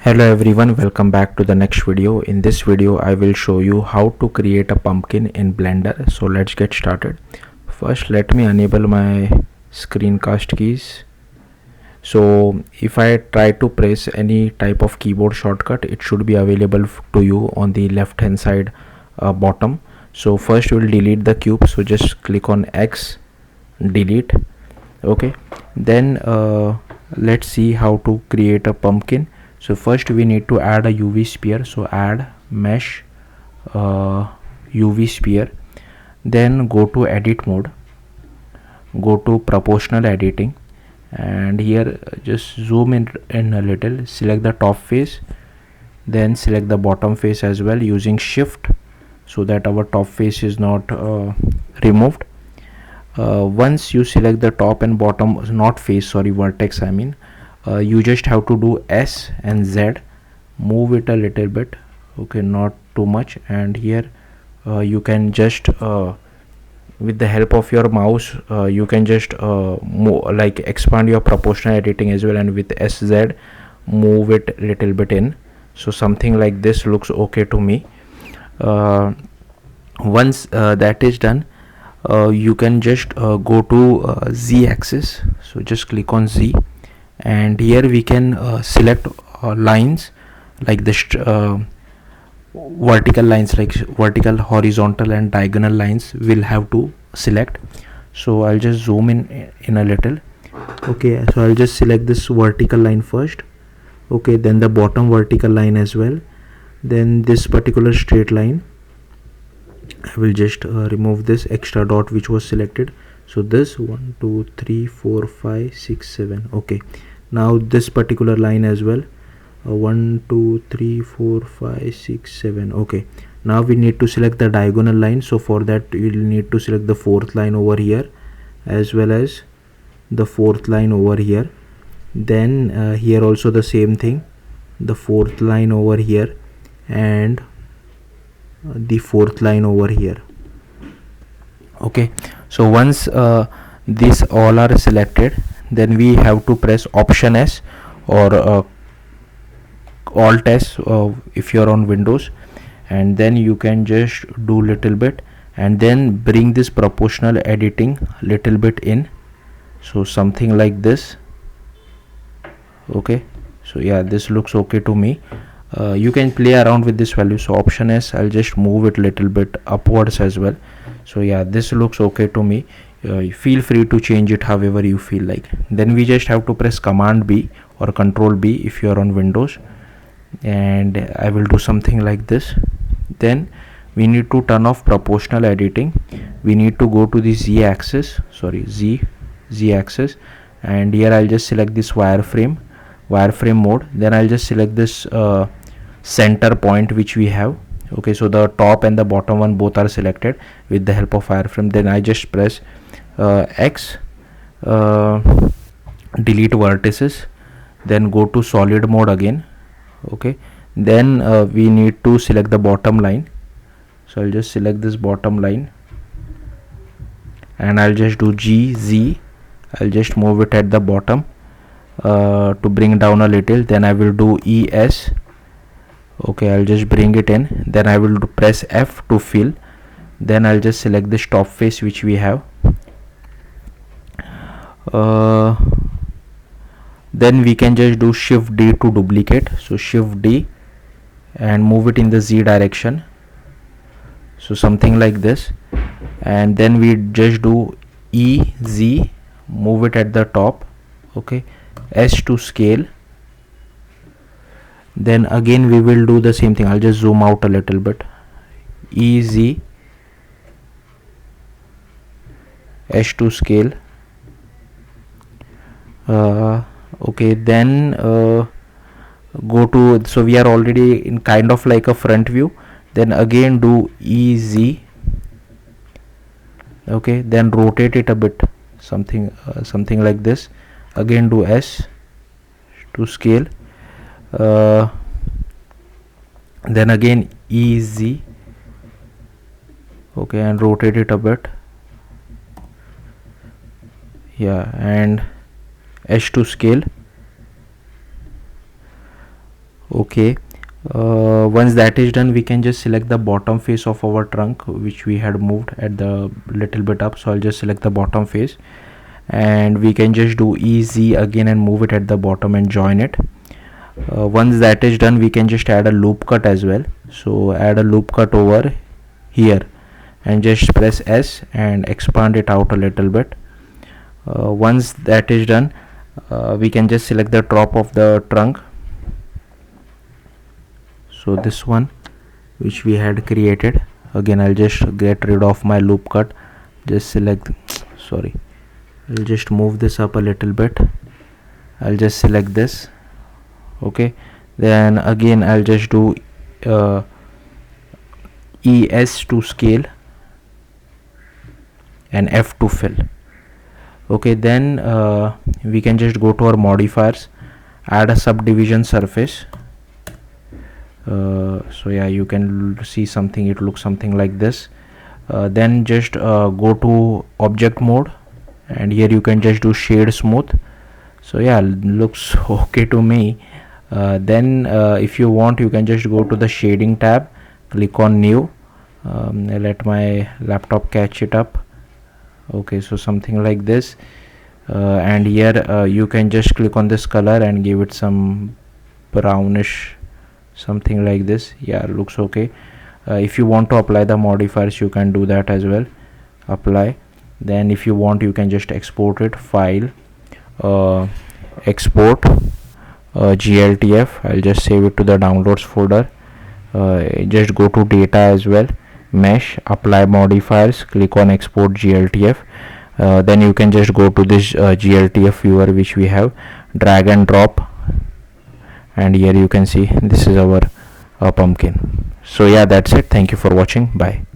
Hello everyone, welcome back to the next video. In this video I will show you how to create a pumpkin in Blender. So let's get started. First let me enable my screencast keys. So if I try to press any type of keyboard shortcut, it should be available to you on the left hand side bottom. So first we'll delete the cube, so just click on X, delete. Okay, then let's see how to create a pumpkin. So first we need to add a UV sphere, so add mesh UV sphere, then go to edit mode, go to proportional editing, and here just zoom in a little, select the top face, then select the bottom face as well using shift so that our top face is not removed. Once you select the top and bottom, not face, sorry, vertex I mean, you just have to do S and Z, move it a little bit, okay, not too much, and here you can just with the help of your mouse you can just like expand your proportional editing as well, and with SZ move it a little bit in, so something like this looks okay to me. Once that is done, you can just go to Z axis, so just click on Z, and here we can select lines like this, vertical lines like vertical, horizontal and diagonal lines we'll have to select. So I'll just zoom in a little. Okay, so I'll just select this vertical line first, okay, then the bottom vertical line as well, then this particular straight line. I will just remove this extra dot which was selected. So this 1 2 3 4 5 6 7. Okay, now this particular line as well, 1 2 3 4 5 6 7. Okay, now we need to select the diagonal line, so for that you will need to select the fourth line over here as well as the fourth line over here, then here also the same thing, the fourth line over here and the fourth line over here. Okay, so once these all are selected, then we have to press Option S or Alt S if you're on Windows, and then you can just do little bit and then bring this proportional editing little bit in, so something like this. Okay, so yeah, this looks okay to me. You can play around with this value, so Option S, I'll just move it little bit upwards as well. So yeah, this looks okay to me. Feel free to change it however you feel like. Then we just have to press Command B or Control B if you are on Windows, and I will do something like this. Then we need to turn off proportional editing. We need to go to the Z axis, sorry, Z axis, and here I'll just select this wireframe mode. Then I'll just select this center point which we have. Okay, so the top and the bottom one both are selected with the help of wireframe. Then I just press X, delete vertices, then go to solid mode again. Okay, then we need to select the bottom line, so I'll just select this bottom line and I'll just do GZ. I'll just move it at the bottom to bring down a little. Then I will do ES. Okay, I'll just bring it in. Then I will press F to fill. Then I'll just select this top face which we have. Then we can just do Shift D to duplicate, so Shift D and move it in the Z direction, so something like this, and then we just do EZ, move it at the top. Okay, S to scale. Then again we will do the same thing. I'll just zoom out a little bit, EZ, S to scale. Okay, then go to, so we are already in kind of like a front view, then again do EZ. Okay, then rotate it a bit, something like this. Again do S to scale, then again EZ. Okay, and rotate it a bit, yeah, and S to scale. Okay, once that is done, we can just select the bottom face of our trunk, which we had moved at the little bit up. So I'll just select the bottom face, and we can just do EZ again and move it at the bottom and join it. Once that is done, we can just add a loop cut as well. So add a loop cut over here and just press S and expand it out a little bit. Once that is done, we can just select the top of the trunk. So this one which we had created, again I'll just get rid of my loop cut, just select, sorry, I'll just move this up a little bit. I'll just select this. Okay, then again I'll just do ES to scale and F to fill. Okay, then we can just go to our modifiers, add a subdivision surface. So yeah, you can see something, it looks something like this. Then just go to object mode, and here you can just do shade smooth. So yeah, looks okay to me. Then if you want, you can just go to the shading tab, click on new. Let my laptop catch it up. Okay, so something like this, and here you can just click on this color and give it some brownish, something like this. Yeah, looks okay. If you want to apply the modifiers, you can do that as well. Apply. Then if you want, you can just export it, file, export, gltf. I'll just save it to the downloads folder. Just go to data as well, mesh, apply modifiers, click on export gltf. Then you can just go to this gltf viewer which we have, drag and drop, and here you can see this is our pumpkin. So yeah, that's it. Thank you for watching. Bye.